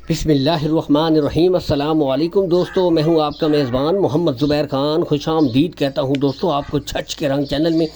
بسم الرحمن الرحیم۔ السلام علیکم دوستو، میں ہوں آپ کا میزبان محمد زبیر خان، خوش آمدید کہتا ہوں دوستو آپ کو چھچ کے رنگ چینل میں۔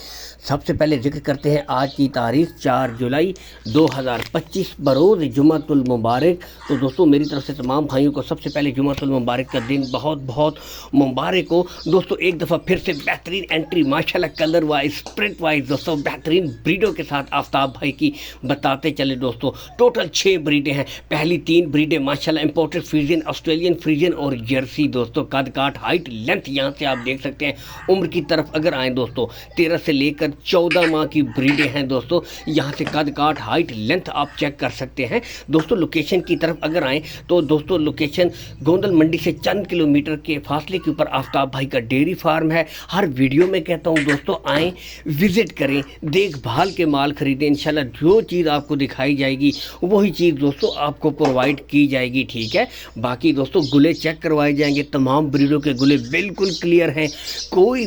سب سے پہلے ذکر کرتے ہیں آج کی تاریخ 4 جولائی 2025 بروز جمعۃ المبارک۔ تو دوستو میری طرف سے تمام بھائیوں کو سب سے پہلے جمعۃ المبارک کا دن بہت بہت مبارک ہو۔ دوستو ایک دفعہ پھر سے بہترین انٹری ماشاءاللہ کلر وائز پرنٹ وائز دوستو بہترین بریڈوں کے ساتھ آفتاب بھائی کی بتاتے چلے دوستو۔ ٹوٹل 6 بریڈیں ہیں، پہلی 3 بریڈیں ماشاءاللہ امپورٹڈ فریزین، آسٹریلین فریزین اور جرسی دوستو۔ قد کاٹ ہائٹ لینتھ یہاں سے آپ دیکھ سکتے ہیں۔ عمر کی طرف اگر آئیں دوستو 13 سے لے کر 14 ماہ کی بریڈیں ہیں دوستو۔ یہاں سے قد کاٹ ہائٹ لینتھ آپ چیک کر سکتے ہیں دوستو۔ لوکیشن کی طرف اگر آئیں تو دوستو لوکیشن گوندل منڈی سے چند کلومیٹر کے فاصلے کے اوپر آفتاب بھائی کا ڈیری فارم ہے۔ ہر ویڈیو میں کہتا ہوں دوستو آئیں، وزٹ کریں، دیکھ بھال کے مال خریدیں، انشاءاللہ جو چیز آپ کو دکھائی جائے گی وہی چیز دوستو آپ کو پرووائڈ کی جائے گی، ٹھیک ہے۔ باقی دوستو گلے چیک کروائے جائیں گے، تمام بریڈوں کے گلے بالکل کلیئر ہیں، کوئی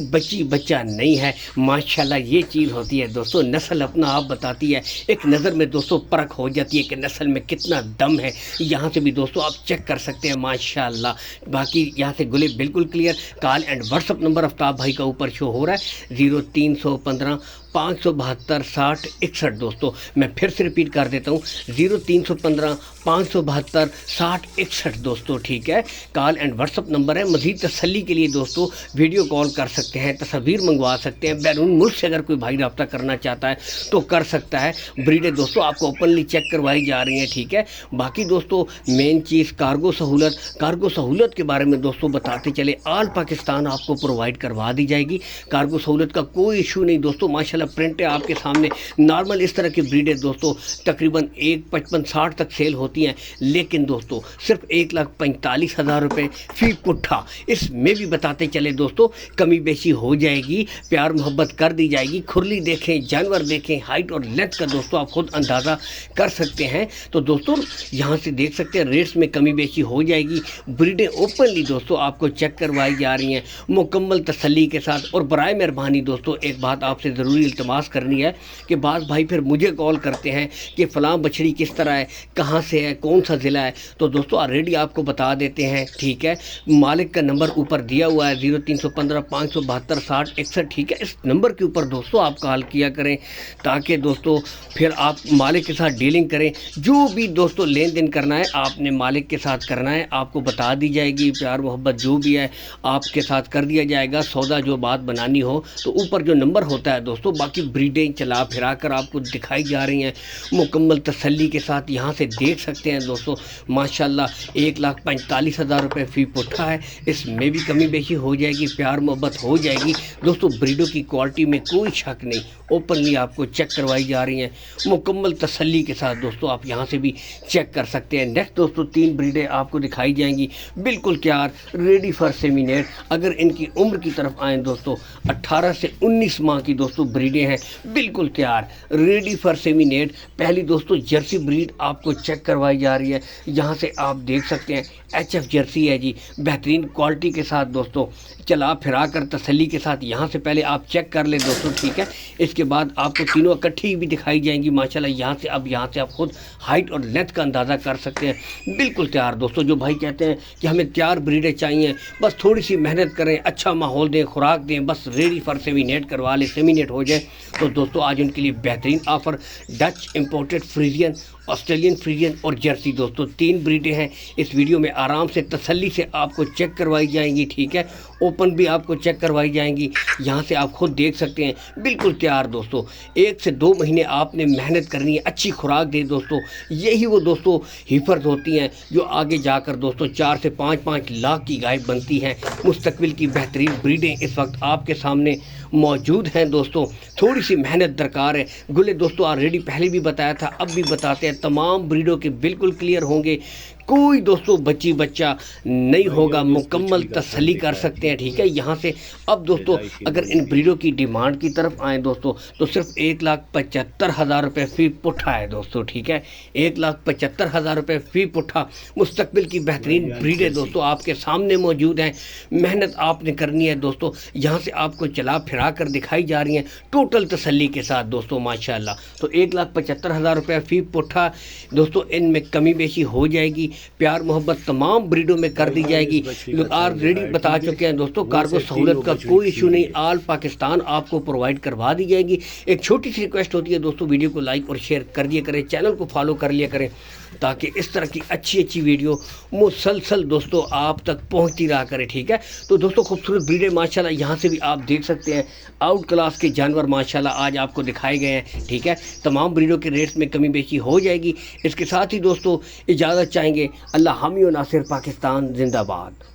بچہ نہیں ہے۔ ماشاءاللہ یہ چیز ہوتی ہے دوستو، نسل اپنا آپ بتاتی ہے، ایک نظر میں دوستو پرکھ ہو جاتی ہے کہ نسل میں کتنا دم ہے۔ یہاں سے بھی دوستو آپ چیک کر سکتے ہیں ماشاءاللہ۔ باقی یہاں سے گلے بالکل clear. Call and WhatsApp number Aftab بھائی کا اوپر شو ہو رہا ہے 0315 572 60 61 دوستو۔ میں پھر سے ریپیٹ کر دیتا ہوں 0315 572 60 61 دوستو، ٹھیک ہے۔ کال اینڈ واٹس اپ نمبر ہے۔ مزید تسلی کے لیے دوستو ویڈیو کال کر سکتے ہیں، تصاویر منگوا سکتے ہیں۔ بیرون ملک سے اگر کوئی بھائی رابطہ کرنا چاہتا ہے تو کر سکتا ہے۔ بریڈیں دوستو آپ کو اوپنلی چیک کروائی جا رہی ہیں، ٹھیک ہے۔ باقی دوستو مین چیز کارگو سہولت کے بارے میں دوستو بتاتے چلے، آل پاکستان آپ کو پرووائڈ کروا دی جائے گی۔ کارگو سہولت کا کوئی ایشو نہیں دوستو، ماشاءاللہ پرنٹیں آپ کے سامنے نارمل اس طرح کی بریڈیں دوستو تقریباً 155-60 تک سیل ہوتی ہیں، لیکن دوستو صرف 1,45,000 روپے فی پٹھا۔ اس میں بھی بتاتے چلے دوستو کمی بیشی ہو جائے گی، پیار محبت کر دی جائے گی۔ کھرلی دیکھیں، جانور دیکھیں، ہائٹ اور لینتھ کا دوستو آپ خود اندازہ کر سکتے ہیں۔ تو دوستو یہاں سے دیکھ سکتے ہیں ریٹس میں کمی بیشی ہو جائے گی۔ بریڈیں اوپنلی دوستو آپ کو چیک کروائی جا رہی ہیں مکمل تسلی کے ساتھ۔ اور برائے مہربانی دوستو ایک بات آپ سے ضروری التماس کرنی ہے کہ بعض بھائی پھر مجھے کال کرتے ہیں کہ فلاں بچڑی کس طرح ہے، کہاں سے ہے، کون سا ضلع ہے۔ تو دوستو آلریڈی آپ کو بتا دیتے ہیں، ٹھیک ہے۔ مالک کا نمبر اوپر دیا ہوا ہے 0315 572 60 61، ٹھیک ہے۔ اس نمبر کے اوپر دوستو آپ کال کیا کریں تاکہ دوستو پھر آپ مالک کے ساتھ ڈیلنگ کریں۔ جو بھی دوستو لین دین کرنا ہے آپ نے مالک کے ساتھ کرنا ہے، آپ کو بتا دی جائے گی، پیار محبت جو بھی ہے آپ کے ساتھ کر دیا جائے گا۔ سودا جو بات بنانی ہو تو اوپر جو نمبر ہوتا ہے دوستو، باقی بریڈیں چلا پھرا کر آپ کو دکھائی جا رہی ہیں مکمل تسلی کے ساتھ۔ یہاں سے دیکھ سکتے ہیں دوستو ماشاءاللہ 1,45,000 روپے فی پٹھا ہے۔ اس میں بھی کمی بیشی ہو جائے گی، پیار محبت ہو جائے گی دوستو۔ بریڈوں کی کوالٹی میں کوئی شک نہیں، اوپنلی آپ کو چیک کروائی جا رہی ہیں مکمل تسلی کے ساتھ دوستو۔ آپ یہاں سے بھی چیک کر سکتے ہیں۔ نیکسٹ دوستو 3 بریڈیں آپ کو دکھائی جائیں گی بالکل تیار، ریڈی فار سیمینیٹ۔ اگر ان کی عمر کی طرف آئیں دوستو 18 سے 19 ماہ کی دوستو بریڈیں ہیں، بالکل تیار، ریڈی فار سیمینیٹ۔ پہلی دوستو جرسی بریڈ آپ کو چیک کروائی جا رہی ہے، یہاں سے آپ دیکھ سکتے ہیں HF جرسی ہے جی، بہترین کوالٹی کے ساتھ دوستو۔ چلا پھرا کر تسلی کے ساتھ یہاں سے پہلے آپ چیک کر لیں دوستو، ٹھیک ہے۔ اس کے بعد آپ کو تینوں اکٹھی بھی دکھائی جائیں گی ماشاءاللہ۔ یہاں سے آپ خود ہائٹ اور لینتھ کا اندازہ کر سکتے ہیں، بالکل تیار دوستو۔ جو بھائی کہتے ہیں کہ ہمیں تیار بریڈیں چاہیے، بس تھوڑی سی محنت کریں، اچھا ماحول دیں، خوراک دیں، بس ریڈی فار سیمینیٹ کروا لیں، سیمینیٹ ہو جائے تو دوستو آج ان کے لیے بہترین offer, Dutch imported Friesian, Australian Friesian اور جرسی دوستو 3 بریڈیں ہیں۔ اس ویڈیو میں آرام سے تسلی سے آپ کو چیک کروائی جائیں گی، ٹھیک ہے۔ اوپن بھی آپ کو چیک کروائی جائیں گی، یہاں سے آپ خود دیکھ سکتے ہیں بالکل تیار دوستو۔ 1 سے 2 مہینے آپ نے محنت کرنی ہے، اچھی خوراک دیں دوستو۔ یہی وہ دوستو حفظ ہوتی ہیں جو آگے جا کر دوستو 4 سے 5 لاکھ کی گائے بنتی ہیں۔ مستقبل کی بہترین بریڈیں اس وقت آپ کے سامنے موجود ہیں دوستو۔ تھوڑی سی محنت درکار ہے۔ گلے دوستو آلریڈی پہلے بھی بتایا تھا، اب بھی بتاتے ہیں، تمام بریڈوں کے بالکل کلیئر ہوں گے، کوئی دوستو بچہ نہیں ہوگا، مکمل تسلی کر سکتے ہیں، ٹھیک ہے۔ یہاں سے اب دوستو اگر ان بریڈوں کی ڈیمانڈ کی طرف آئیں دوستو تو صرف 1,75,000 روپے فی پٹھا ہے دوستو، ٹھیک ہے۔ 1,75,000 روپے فی پٹھا۔ مستقبل کی بہترین بریڈیں دوستو آپ کے سامنے موجود ہیں، محنت آپ نے کرنی ہے دوستو۔ یہاں سے آپ کو چلا پھرا کر دکھائی جا رہی ہیں ٹوٹل تسلی کے ساتھ دوستو ماشاءاللہ۔ تو 1,75,000 روپے فی پٹھا دوستو، ان میں کمی بیشی ہو جائے گی۔ پیار محبت تمام بریڈوں میں کر دی جائے گی۔ آلریڈی بتا چکے ہیں دوستوں، کارگو سہولت کا کوئی ایشو نہیں، آل پاکستان آپ کو پرووائڈ کروا دی جائے گی۔ ایک چھوٹی سی ریکویسٹ ہوتی ہے دوستوں، ویڈیو کو لائک اور شیئر کر دیا کریں، چینل کو فالو کر لیا کریں تاکہ اس طرح کی اچھی ویڈیو مسلسل دوستوں آپ تک پہنچتی رہا کرے، ٹھیک ہے۔ تو دوستوں خوبصورت بریڈیں ماشاءاللہ یہاں سے بھی آپ دیکھ سکتے ہیں، آؤٹ کلاس کے جانور ماشاءاللہ آج آپ کو دکھائے گئے ہیں، ٹھیک ہے۔ تمام بریڈوں کے ریٹس میں کمی بیشی ہو جائے گی۔ اس کے ساتھ ہی دوستوں اجازت چاہیں گے، اللہ حامی و ناصر، پاکستان زندہ باد۔